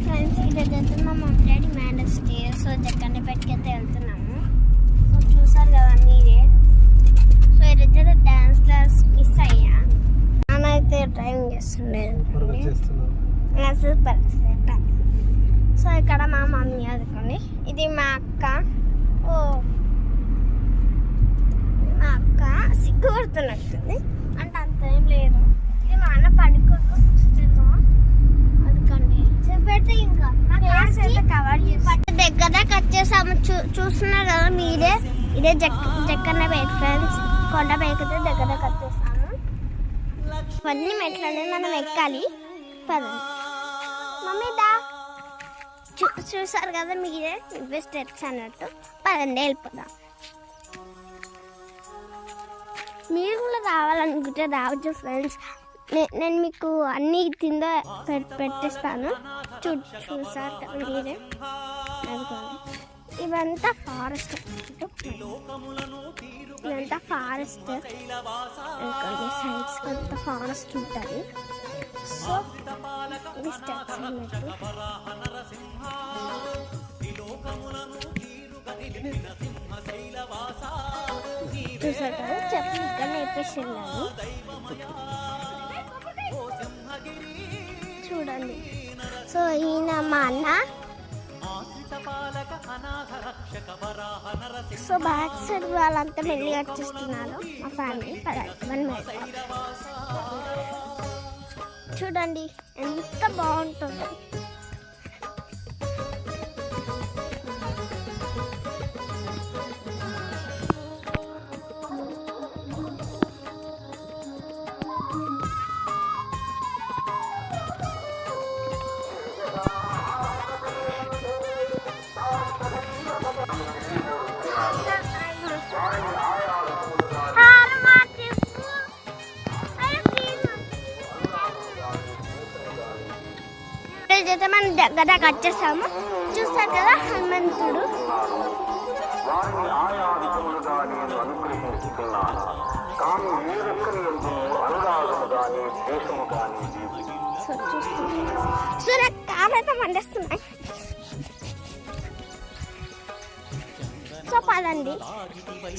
Friends ఈరోజు అయితే మా mummy daddy marriage day. So జగ్గన్నపేటకి అయితే వెళ్తున్నాము. సో చూసారు కదా మీరే. సో ఈరోజు డాన్స్ క్లాస్ మిస్ అయ్యా. నాన్న అయితే డ్రైవింగ్ చేస్తుండేది. సో ఇక్కడ మా మమ్మీ అదుకోండి. ఇది మా అక్క. ఓ మా అక్క సిగ్గు కొడుతున్నట్టుంది, అంటే అంత ఏం లేదు. ఇది మా అన్న పడుకోడు అదుకోండి. చెప్పైతే ఇంకా కవర్ చేసి దగ్గర కట్ చేసాము. చూస్తున్నారు కదా మీరే. ఇదే జగ్గన్నపేట ఫ్రెండ్స్. కొండపైకి దగ్గర కట్ చేస్తాము. ఇవన్నీ మెట్లనే మనం ఎక్కాలి. పదండి మమ్మీ దా. చూసారు కదా మీరే ఇవే స్టెప్స్ అన్నట్టు. పదండి వెళ్ళిపోదాం. మీరు కూడా రావాలనుకుంటే రావచ్చు ఫ్రెండ్స్. నేను మీకు అన్ని కింద పెట్టేస్తాను. చూసారు కదా మీరే. ఇవంతా ఫారెస్ట్. ఇదంతా ఫారెస్ట్. సైడ్స్ కొంత ఫారెస్ట్ ఉంటుంది. సో ఇది స్టెప్స్ అన్నట్టు. చూసారు కదా చెప్పి ఇక్కడ నేర్పేసి వెళ్ళాను. చూడండి. సో ఈయన మా అన్న. సో బ్యాక్ సైడ్ వాళ్ళంతా వెళ్ళి వచ్చేస్తున్నారు మా ఫ్యామిలీ. చూడండి ఎంత బాగుంటుందో. అయితే మనం దగ్గర కట్ చేస్తాము. చూస్తారు కదా హనుమంతుడు. సో నాకు కాలు అయితే మండిస్తున్నాయి. సో పదండి.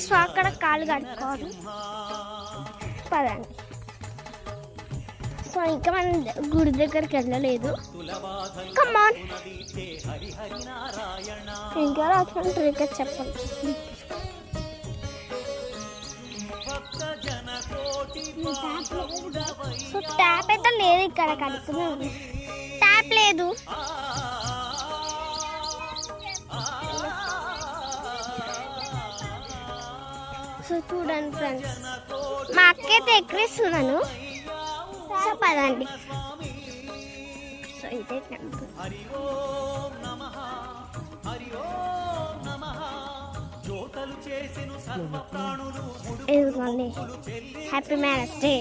సో అక్కడ కాలు కట్టుకోవాలి. పదండి. సో ఇంకా మనం గుడి దగ్గరికి వెళ్ళలేదు. కమాన్ ఇంకా రాసుకుంటారు. ఇక్కడ చెప్పండి. సో ట్యాప్ అయితే లేదు ఇక్కడ. కడుతున్నాను. ట్యాప్ లేదు. సో చూడండి ఫ్రెండ్స్, మా అక్క అయితే ఎక్కిస్తున్నాను. సో పదండి. సో ఇదే టెంపుల్. ఇదిగోండి హ్యాపీ మ్యారేజ్ డే.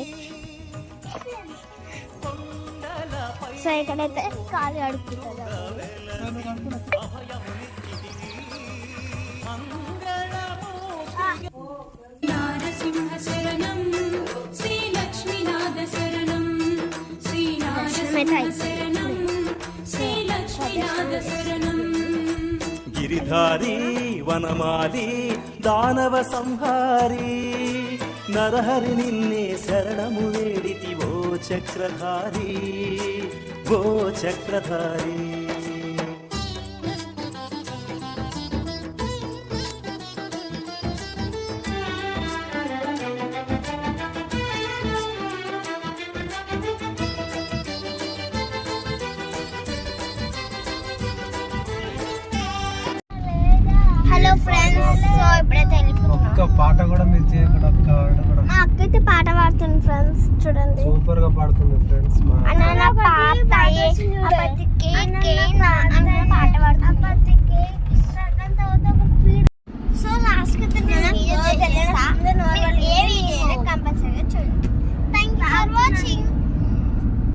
సో ఇక్కడైతే కాలు అడుగుతుంది. గిరిధారి వనమాలి దానవ సంహారి నరహరి నిన్నే శరణము వేడితి ఓ చక్రధారి ఓ చక్రధారి. Hello friends. సో ఇప్పుడైతే వెళ్ళిపోతున్నాం. పాట కూడా మిస్ చేయకుండా మా అక్క అయితే పాట పాడుతుంది ఫ్రెండ్స్. చూడండి సూపర్ గా పాడుతుంది ఫ్రెండ్స్. అన్న పాట